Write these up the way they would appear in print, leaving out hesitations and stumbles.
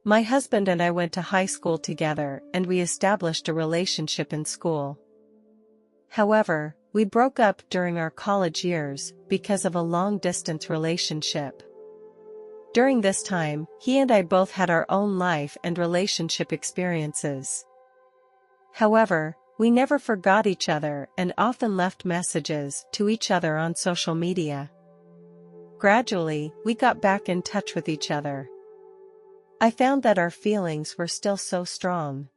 My husband and I went to high school together and we established a relationship in school. However, we broke up during our college years because of a long-distance relationship. During this time, he and I both had our own life and relationship experiences. However, we never forgot each other and often left messages to each other on social media. Gradually, we got back in touch with each other. I found that our feelings were still so strong.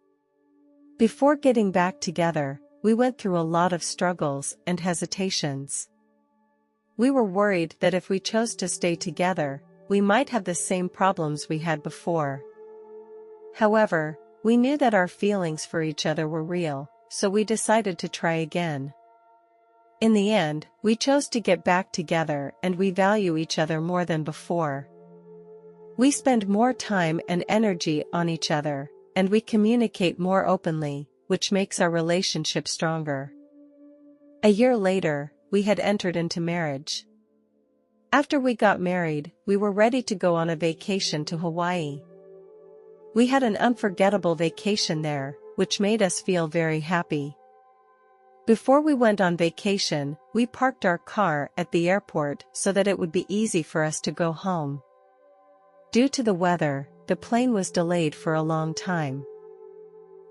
Before getting back together, we went through a lot of struggles and hesitations. We were worried that if we chose to stay together, we might have the same problems we had before. However, we knew that our feelings for each other were real, so we decided to try again. In the end, we chose to get back together and we value each other more than before. We spend more time and energy on each other, and we communicate more openly, which makes our relationship stronger. A year later, we had entered into marriage. After we got married, we were ready to go on a vacation to Hawaii. We had an unforgettable vacation there, which made us feel very happy. Before we went on vacation, we parked our car at the airport so that it would be easy for us to go home. Due to the weather, the plane was delayed for a long time.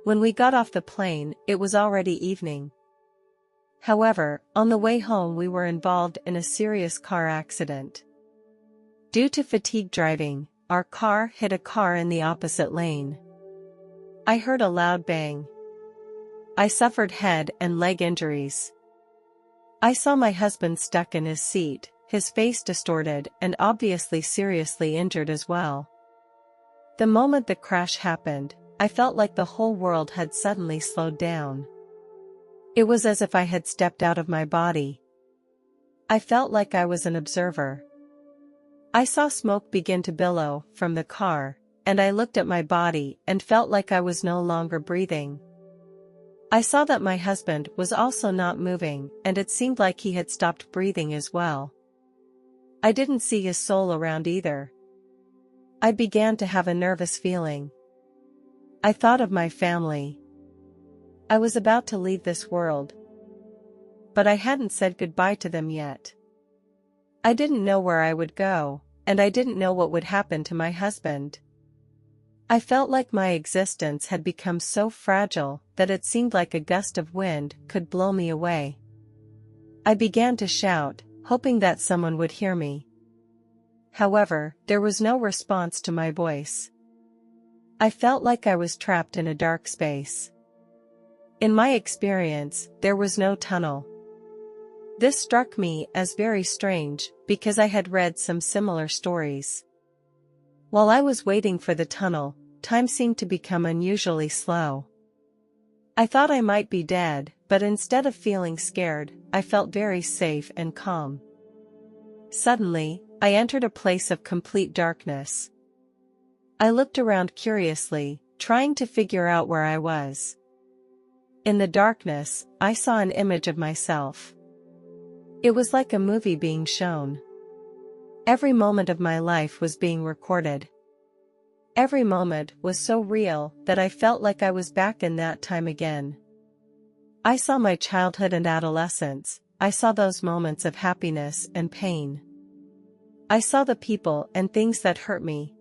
When we got off the plane, it was already evening. However, on the way home we were involved in a serious car accident. Due to fatigue driving, our car hit a car in the opposite lane. I heard a loud bang. I suffered head and leg injuries. I saw my husband stuck in his seat, his face distorted and obviously seriously injured as well. The moment the crash happened, I felt like the whole world had suddenly slowed down. It was as if I had stepped out of my body. I felt like I was an observer. I saw smoke begin to billow from the car, and I looked at my body and felt like I was no longer breathing. I saw that my husband was also not moving, and it seemed like he had stopped breathing as well. I didn't see his soul around either. I began to have a nervous feeling. I thought of my family. I was about to leave this world. But I hadn't said goodbye to them yet. I didn't know where I would go, and I didn't know what would happen to my husband. I felt like my existence had become so fragile that it seemed like a gust of wind could blow me away. I began to shout, hoping that someone would hear me. However, there was no response to my voice. I felt like I was trapped in a dark space. In my experience, there was no tunnel. This struck me as very strange, because I had read some similar stories. While I was waiting for the tunnel, time seemed to become unusually slow. I thought I might be dead, but instead of feeling scared, I felt very safe and calm. Suddenly, I entered a place of complete darkness. I looked around curiously, trying to figure out where I was. In the darkness, I saw an image of myself. It was like a movie being shown. Every moment of my life was being recorded. Every moment was so real that I felt like I was back in that time again. I saw my childhood and adolescence. I saw those moments of happiness and pain. I saw the people and things that hurt me.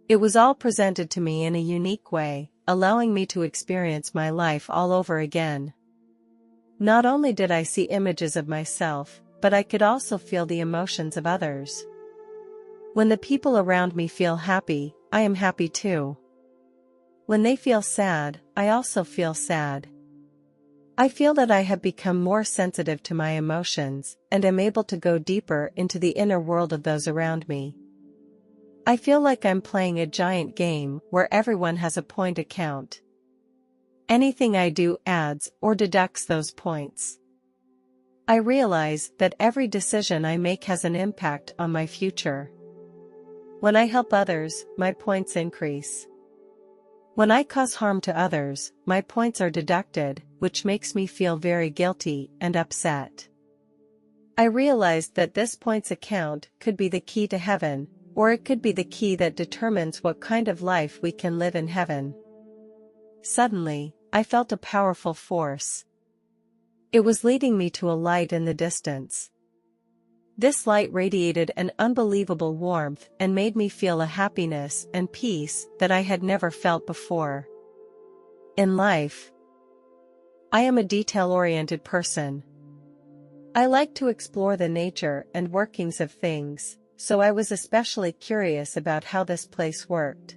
It was all presented to me in a unique way, allowing me to experience my life all over again. Not only did I see images of myself, but I could also feel the emotions of others. When the people around me feel happy, I am happy too. When they feel sad, I also feel sad. I feel that I have become more sensitive to my emotions, and am able to go deeper into the inner world of those around me. I feel like I'm playing a giant game where everyone has a point account. Anything I do adds or deducts those points. I realize that every decision I make has an impact on my future. When I help others, my points increase. When I cause harm to others, my points are deducted, which makes me feel very guilty and upset. I realized that this points account could be the key to heaven, Or it could be the key that determines what kind of life we can live in heaven. Suddenly, I felt a powerful force. It was leading me to a light in the distance. This light radiated an unbelievable warmth and made me feel a happiness and peace that I had never felt before. In life, I am a detail-oriented person. I like to explore the nature and workings of things, so I was especially curious about how this place worked.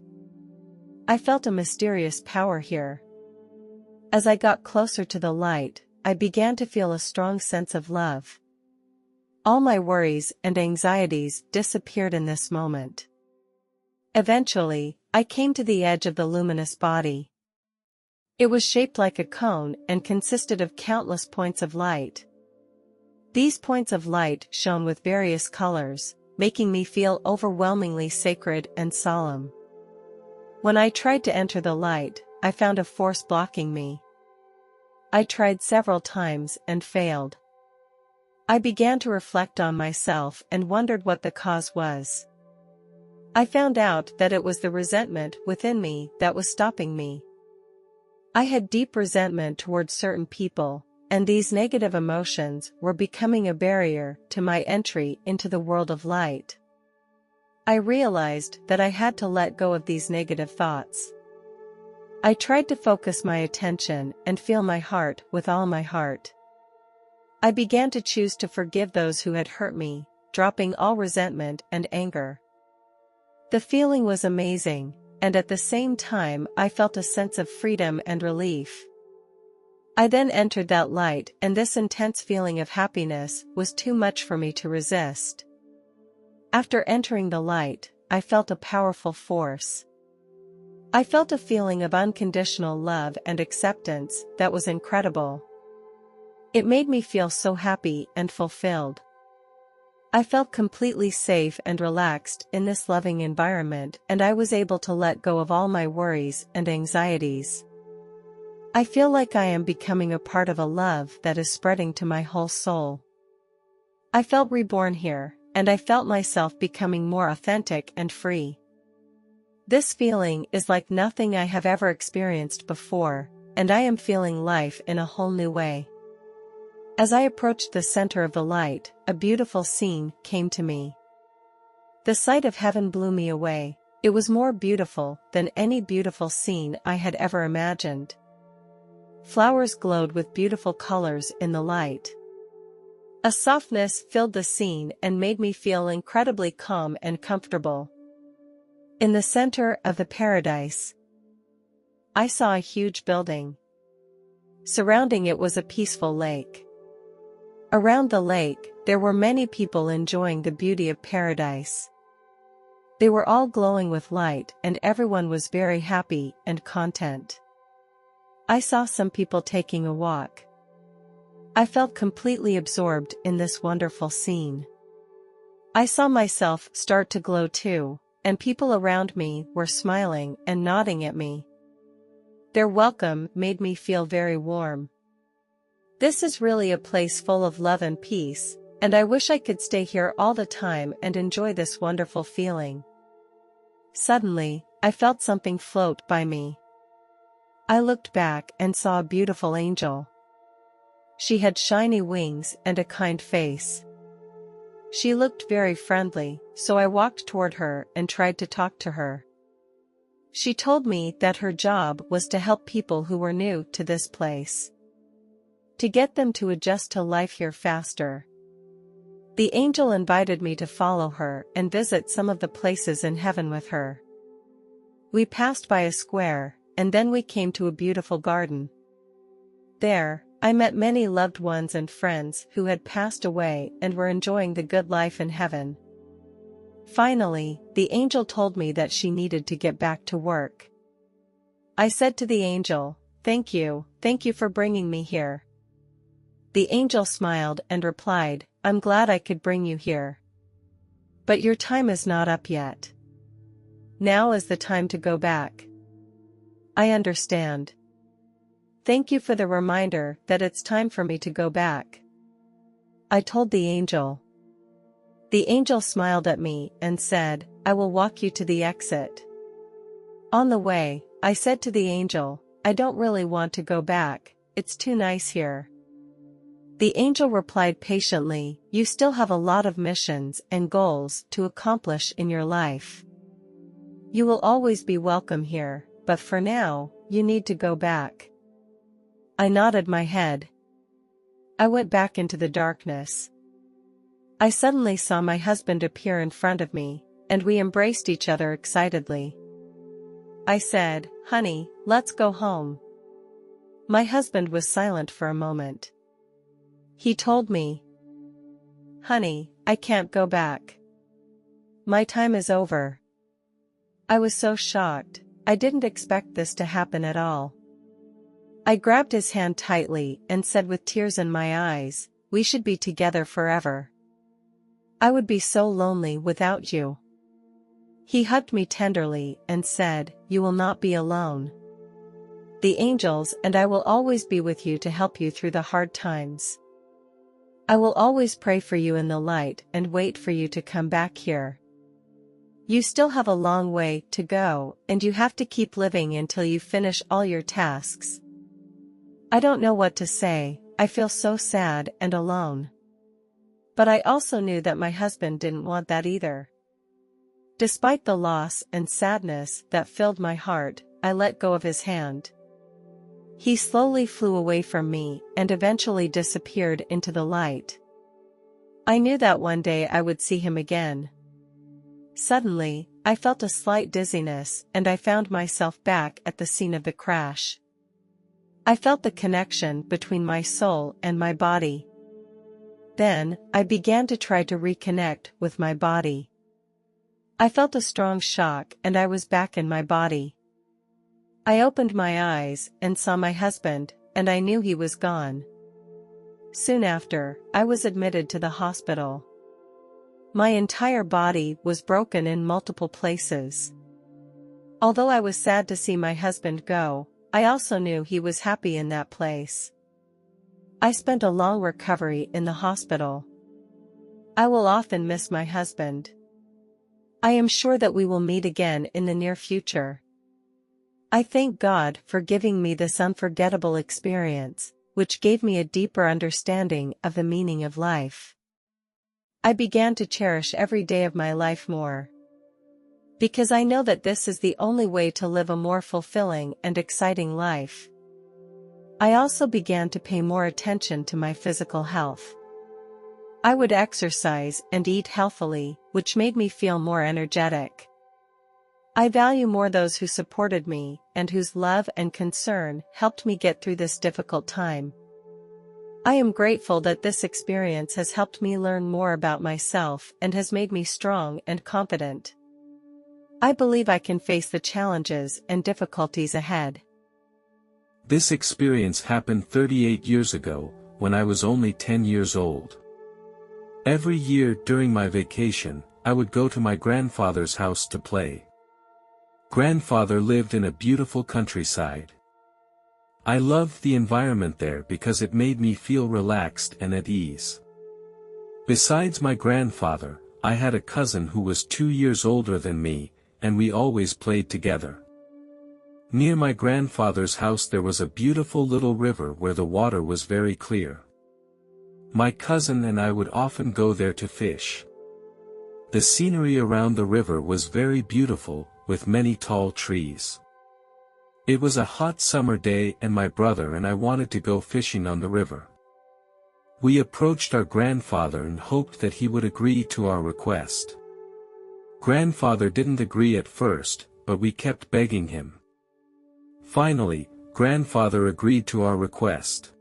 I felt a mysterious power here. As I got closer to the light, I began to feel a strong sense of love. All my worries and anxieties disappeared in this moment. Eventually, I came to the edge of the luminous body. It was shaped like a cone and consisted of countless points of light. These points of light shone with various colors, making me feel overwhelmingly sacred and solemn. When I tried to enter the light, I found a force blocking me. I tried several times and failed. I began to reflect on myself and wondered what the cause was. I found out that it was the resentment within me that was stopping me. I had deep resentment towards certain people, and these negative emotions were becoming a barrier to my entry into the world of light. I realized that I had to let go of these negative thoughts. I tried to focus my attention and feel my heart with all my heart. I began to choose to forgive those who had hurt me, dropping all resentment and anger. The feeling was amazing, and at the same time I felt a sense of freedom and relief. I then entered that light, and this intense feeling of happiness was too much for me to resist. After entering the light, I felt a powerful force. I felt a feeling of unconditional love and acceptance that was incredible. It made me feel so happy and fulfilled. I felt completely safe and relaxed in this loving environment, and I was able to let go of all my worries and anxieties. I feel like I am becoming a part of a love that is spreading to my whole soul. I felt reborn here, and I felt myself becoming more authentic and free. This feeling is like nothing I have ever experienced before, and I am feeling life in a whole new way. As I approached the center of the light, a beautiful scene came to me. The sight of heaven blew me away. It was more beautiful than any beautiful scene I had ever imagined. Flowers glowed with beautiful colors in the light. A softness filled the scene and made me feel incredibly calm and comfortable. In the center of the paradise, I saw a huge building. Surrounding it was a peaceful lake. Around the lake, there were many people enjoying the beauty of paradise. They were all glowing with light, and everyone was very happy and content. I saw some people taking a walk. I felt completely absorbed in this wonderful scene. I saw myself start to glow too, and people around me were smiling and nodding at me. Their welcome made me feel very warm. This is really a place full of love and peace, and I wish I could stay here all the time and enjoy this wonderful feeling. Suddenly, I felt something float by me. I looked back and saw a beautiful angel. She had shiny wings and a kind face. She looked very friendly, so I walked toward her and tried to talk to her. She told me that her job was to help people who were new to this place, to get them to adjust to life here faster. The angel invited me to follow her and visit some of the places in heaven with her. We passed by a square, and then we came to a beautiful garden. There, I met many loved ones and friends who had passed away and were enjoying the good life in heaven. Finally, the angel told me that she needed to get back to work. I said to the angel, thank you for bringing me here." The angel smiled and replied, "I'm glad I could bring you here. But your time is not up yet. Now is the time to go back." "I understand. Thank you for the reminder that it's time for me to go back," I told the angel. The angel smiled at me and said, "I will walk you to the exit." On the way, I said to the angel, "I don't really want to go back, it's too nice here." The angel replied patiently, "You still have a lot of missions and goals to accomplish in your life. You will always be welcome here, but for now, you need to go back." I nodded my head. I went back into the darkness. I suddenly saw my husband appear in front of me, and we embraced each other excitedly. I said, "Honey, let's go home." My husband was silent for a moment. He told me, "Honey, I can't go back. My time is over." I was so shocked, I didn't expect this to happen at all. I grabbed his hand tightly and said with tears in my eyes, "We should be together forever. I would be so lonely without you." He hugged me tenderly and said, "You will not be alone. The angels and I will always be with you to help you through the hard times. I will always pray for you in the light and wait for you to come back here. You still have a long way to go, and you have to keep living until you finish all your tasks." I don't know what to say, I feel so sad and alone. But I also knew that my husband didn't want that either. Despite the loss and sadness that filled my heart, I let go of his hand. He slowly flew away from me and eventually disappeared into the light. I knew that one day I would see him again. Suddenly, I felt a slight dizziness and I found myself back at the scene of the crash. I felt the connection between my soul and my body. Then, I began to try to reconnect with my body. I felt a strong shock and I was back in my body. I opened my eyes and saw my husband, and I knew he was gone. Soon after, I was admitted to the hospital. My entire body was broken in multiple places. Although I was sad to see my husband go, I also knew he was happy in that place. I spent a long recovery in the hospital. I will often miss my husband. I am sure that we will meet again in the near future. I thank God for giving me this unforgettable experience, which gave me a deeper understanding of the meaning of life. I began to cherish every day of my life more, because I know that this is the only way to live a more fulfilling and exciting life. I also began to pay more attention to my physical health. I would exercise and eat healthily, which made me feel more energetic. I value more those who supported me and whose love and concern helped me get through this difficult time. I am grateful that this experience has helped me learn more about myself and has made me strong and confident. I believe I can face the challenges and difficulties ahead. This experience happened 38 years ago, when I was only 10 years old. Every year during my vacation, I would go to my grandfather's house to play. Grandfather lived in a beautiful countryside. I loved the environment there because it made me feel relaxed and at ease. Besides my grandfather, I had a cousin who was 2 years older than me, and we always played together. Near my grandfather's house there was a beautiful little river where the water was very clear. My cousin and I would often go there to fish. The scenery around the river was very beautiful, with many tall trees. It was a hot summer day and my brother and I wanted to go fishing on the river. We approached our grandfather and hoped that he would agree to our request. Grandfather didn't agree at first, but we kept begging him. Finally, grandfather agreed to our request.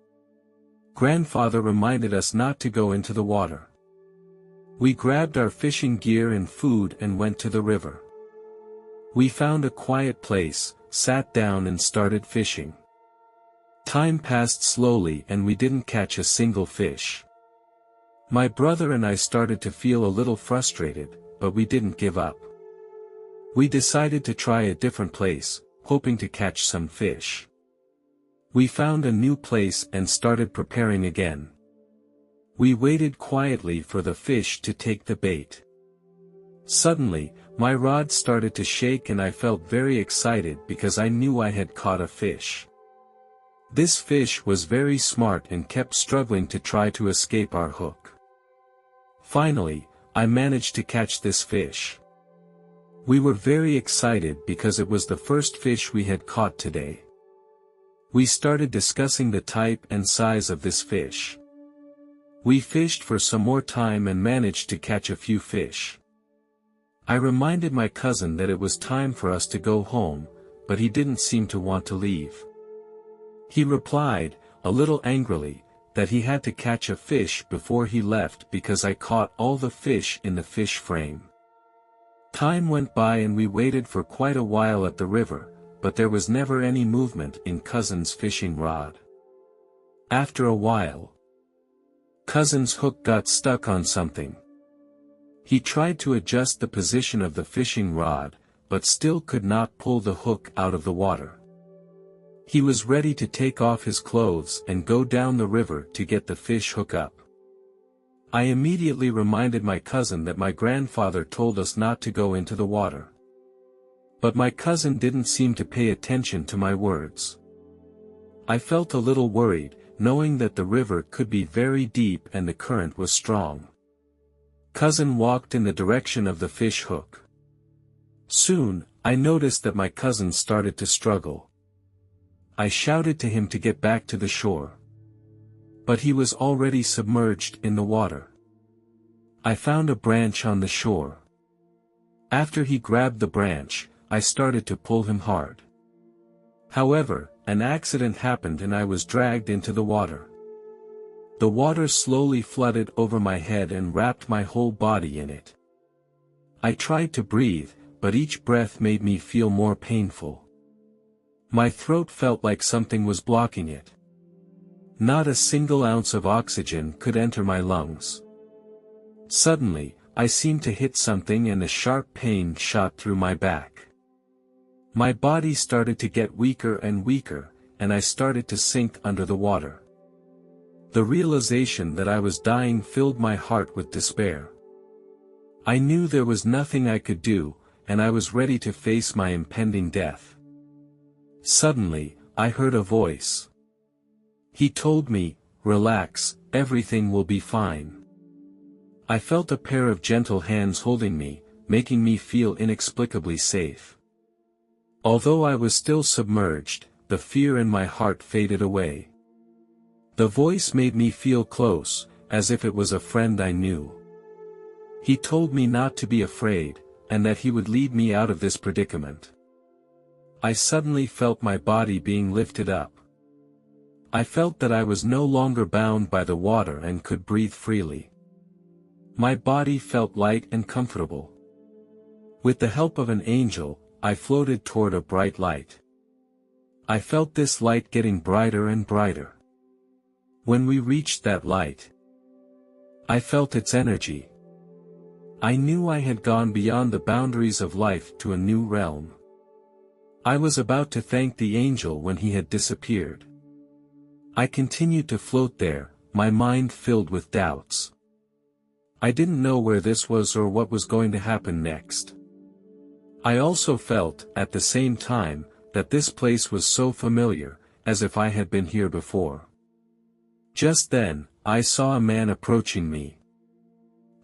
Grandfather reminded us not to go into the water. We grabbed our fishing gear and food and went to the river. We found a quiet place, sat down and started fishing. Time passed slowly and we didn't catch a single fish. My brother and I started to feel a little frustrated, but we didn't give up. We decided to try a different place, hoping to catch some fish. We found a new place and started preparing again. We waited quietly for the fish to take the bait. Suddenly, my rod started to shake and I felt very excited because I knew I had caught a fish. This fish was very smart and kept struggling to try to escape our hook. Finally, I managed to catch this fish. We were very excited because it was the first fish we had caught today. We started discussing the type and size of this fish. We fished for some more time and managed to catch a few fish. I reminded my cousin that it was time for us to go home, but he didn't seem to want to leave. He replied, a little angrily, that he had to catch a fish before he left because I caught all the fish in the fish frame. Time went by and we waited for quite a while at the river, but there was never any movement in Cousin's fishing rod. After a while, Cousin's hook got stuck on something. He tried to adjust the position of the fishing rod, but still could not pull the hook out of the water. He was ready to take off his clothes and go down the river to get the fish hook up. I immediately reminded my cousin that my grandfather told us not to go into the water. But my cousin didn't seem to pay attention to my words. I felt a little worried, knowing that the river could be very deep and the current was strong. Cousin walked in the direction of the fish hook. Soon, I noticed that my cousin started to struggle. I shouted to him to get back to the shore. But he was already submerged in the water. I found a branch on the shore. After he grabbed the branch, I started to pull him hard. However, an accident happened and I was dragged into the water. The water slowly flooded over my head and wrapped my whole body in it. I tried to breathe, but each breath made me feel more painful. My throat felt like something was blocking it. Not a single ounce of oxygen could enter my lungs. Suddenly, I seemed to hit something and a sharp pain shot through my back. My body started to get weaker and weaker, and I started to sink under the water. The realization that I was dying filled my heart with despair. I knew there was nothing I could do, and I was ready to face my impending death. Suddenly, I heard a voice. He told me, "Relax, everything will be fine." I felt a pair of gentle hands holding me, making me feel inexplicably safe. Although I was still submerged, the fear in my heart faded away. The voice made me feel close, as if it was a friend I knew. He told me not to be afraid, and that he would lead me out of this predicament. I suddenly felt my body being lifted up. I felt that I was no longer bound by the water and could breathe freely. My body felt light and comfortable. With the help of an angel, I floated toward a bright light. I felt this light getting brighter and brighter. When we reached that light, I felt its energy. I knew I had gone beyond the boundaries of life to a new realm. I was about to thank the angel when he had disappeared. I continued to float there, my mind filled with doubts. I didn't know where this was or what was going to happen next. I also felt, at the same time, that this place was so familiar, as if I had been here before. Just then, I saw a man approaching me.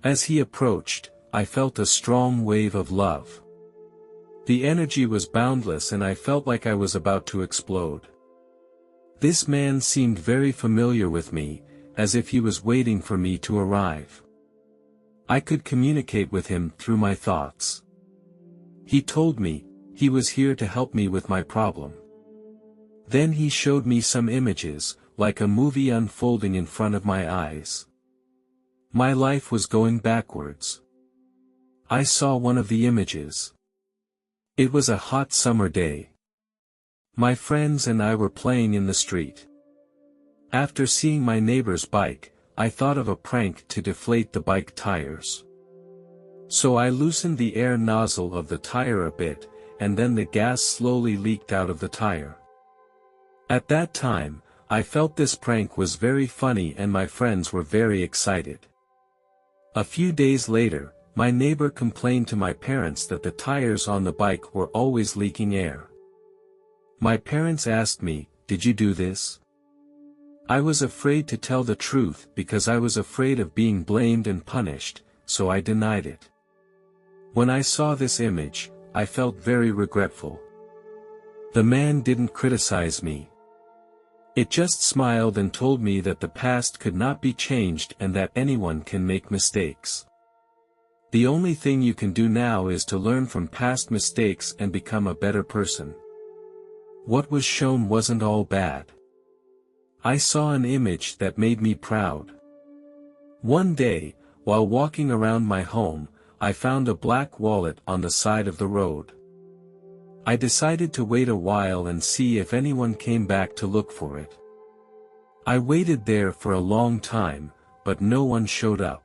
As he approached, I felt a strong wave of love. The energy was boundless and I felt like I was about to explode. This man seemed very familiar with me, as if he was waiting for me to arrive. I could communicate with him through my thoughts. He told me he was here to help me with my problem. Then he showed me some images, like a movie unfolding in front of my eyes. My life was going backwards. I saw one of the images. It was a hot summer day. My friends and I were playing in the street. After seeing my neighbor's bike, I thought of a prank to deflate the bike tires. So I loosened the air nozzle of the tire a bit, and then the gas slowly leaked out of the tire. At that time, I felt this prank was very funny and my friends were very excited. A few days later, my neighbor complained to my parents that the tires on the bike were always leaking air. My parents asked me, "Did you do this?" I was afraid to tell the truth because I was afraid of being blamed and punished, so I denied it. When I saw this image, I felt very regretful. The man didn't criticize me. It just smiled and told me that the past could not be changed and that anyone can make mistakes. The only thing you can do now is to learn from past mistakes and become a better person. What was shown wasn't all bad. I saw an image that made me proud. One day, while walking around my home, I found a black wallet on the side of the road. I decided to wait a while and see if anyone came back to look for it. I waited there for a long time, but no one showed up.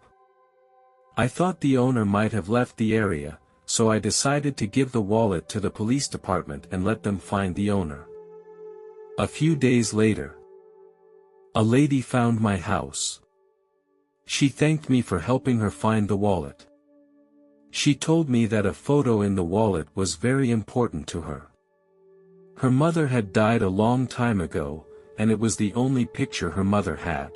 I thought the owner might have left the area, so I decided to give the wallet to the police department and let them find the owner. A few days later, a lady found my house. She thanked me for helping her find the wallet. She told me that a photo in the wallet was very important to her. Her mother had died a long time ago, and it was the only picture her mother had.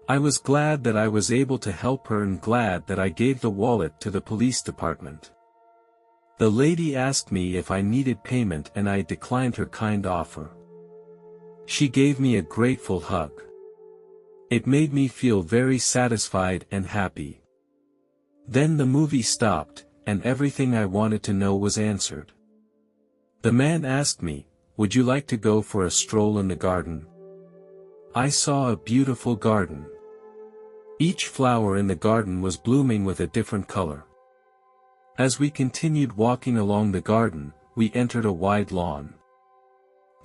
I was glad that I was able to help her and glad that I gave the wallet to the police department. The lady asked me if I needed payment and I declined her kind offer. She gave me a grateful hug. It made me feel very satisfied and happy. Then the movie stopped, and everything I wanted to know was answered. The man asked me, "Would you like to go for a stroll in the garden?" I saw a beautiful garden. Each flower in the garden was blooming with a different color. As we continued walking along the garden, we entered a wide lawn.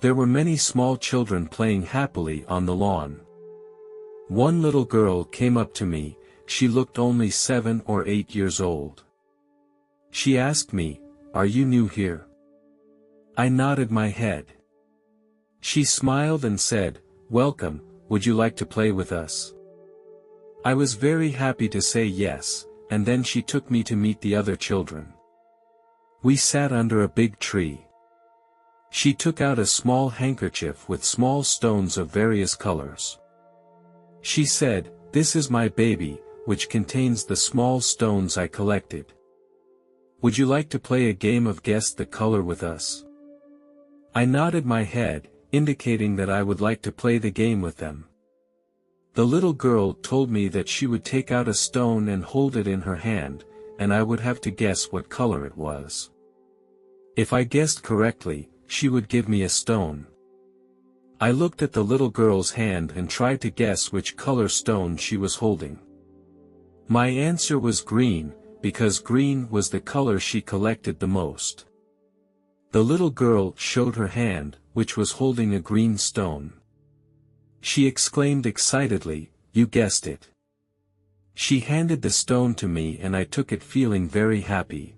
There were many small children playing happily on the lawn. One little girl came up to me. She looked only 7 or 8 years old. She asked me, "Are you new here?" I nodded my head. She smiled and said, "Welcome, would you like to play with us?" I was very happy to say yes, and then she took me to meet the other children. We sat under a big tree. She took out a small handkerchief with small stones of various colors. She said, "This is my baby, which contains the small stones I collected. Would you like to play a game of guess the color with us?" I nodded my head, indicating that I would like to play the game with them. The little girl told me that she would take out a stone and hold it in her hand, and I would have to guess what color it was. If I guessed correctly, she would give me a stone. I looked at the little girl's hand and tried to guess which color stone she was holding. My answer was green, because green was the color she collected the most. The little girl showed her hand, which was holding a green stone. She exclaimed excitedly, "You guessed it." She handed the stone to me and I took it feeling very happy.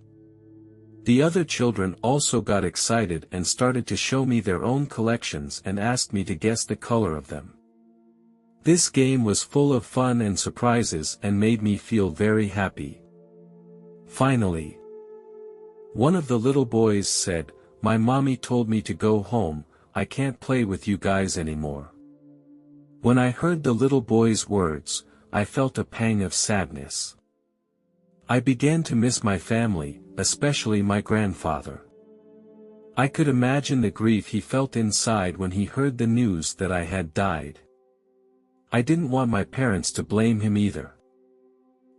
The other children also got excited and started to show me their own collections and asked me to guess the color of them. This game was full of fun and surprises and made me feel very happy. Finally, one of the little boys said, "My mommy told me to go home, I can't play with you guys anymore." When I heard the little boy's words, I felt a pang of sadness. I began to miss my family, especially my grandfather. I could imagine the grief he felt inside when he heard the news that I had died. I didn't want my parents to blame him either.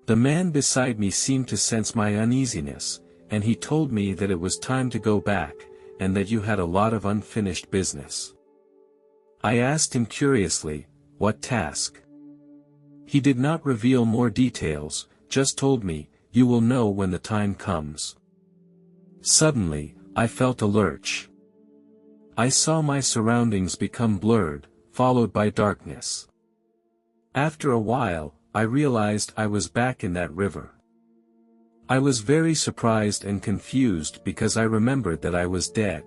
The man beside me seemed to sense my uneasiness, and he told me that it was time to go back, and that you had a lot of unfinished business. I asked him curiously, "What task?" He did not reveal more details, just told me, "You will know when the time comes." Suddenly, I felt a lurch. I saw my surroundings become blurred, followed by darkness. After a while, I realized I was back in that river. I was very surprised and confused because I remembered that I was dead.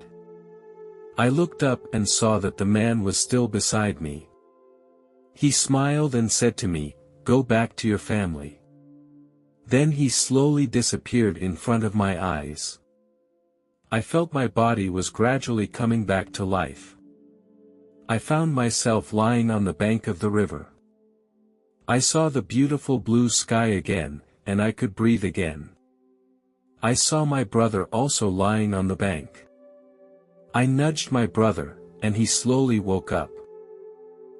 I looked up and saw that the man was still beside me. He smiled and said to me, "Go back to your family." Then he slowly disappeared in front of my eyes. I felt my body was gradually coming back to life. I found myself lying on the bank of the river. I saw the beautiful blue sky again, and I could breathe again. I saw my brother also lying on the bank. I nudged my brother, and he slowly woke up.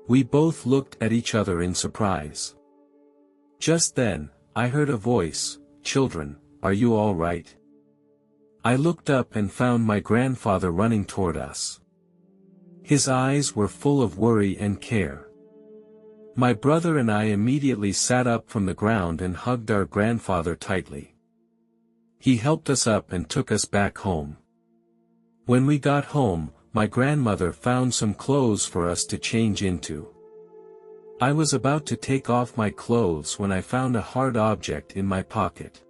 We both looked at each other in surprise. Just then, I heard a voice, "Children, are you all right?" I looked up and found my grandfather running toward us. His eyes were full of worry and care. My brother and I immediately sat up from the ground and hugged our grandfather tightly. He helped us up and took us back home. When we got home, my grandmother found some clothes for us to change into. I was about to take off my clothes when I found a hard object in my pocket.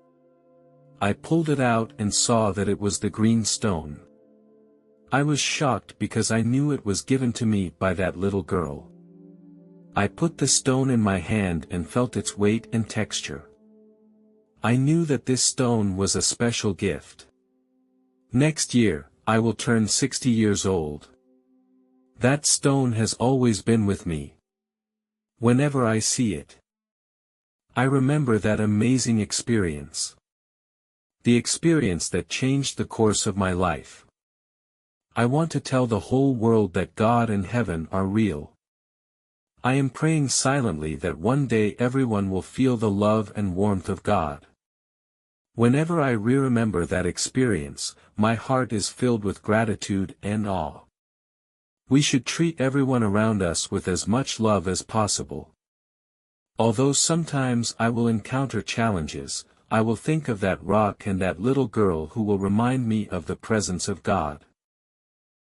I pulled it out and saw that it was the green stone. I was shocked because I knew it was given to me by that little girl. I put the stone in my hand and felt its weight and texture. I knew that this stone was a special gift. Next year, I will turn 60 years old. That stone has always been with me. Whenever I see it, I remember that amazing experience. The experience that changed the course of my life. I want to tell the whole world that God and heaven are real. I am praying silently that one day everyone will feel the love and warmth of God. Whenever I remember that experience, my heart is filled with gratitude and awe. We should treat everyone around us with as much love as possible. Although sometimes I will encounter challenges, I will think of that rock and that little girl who will remind me of the presence of God.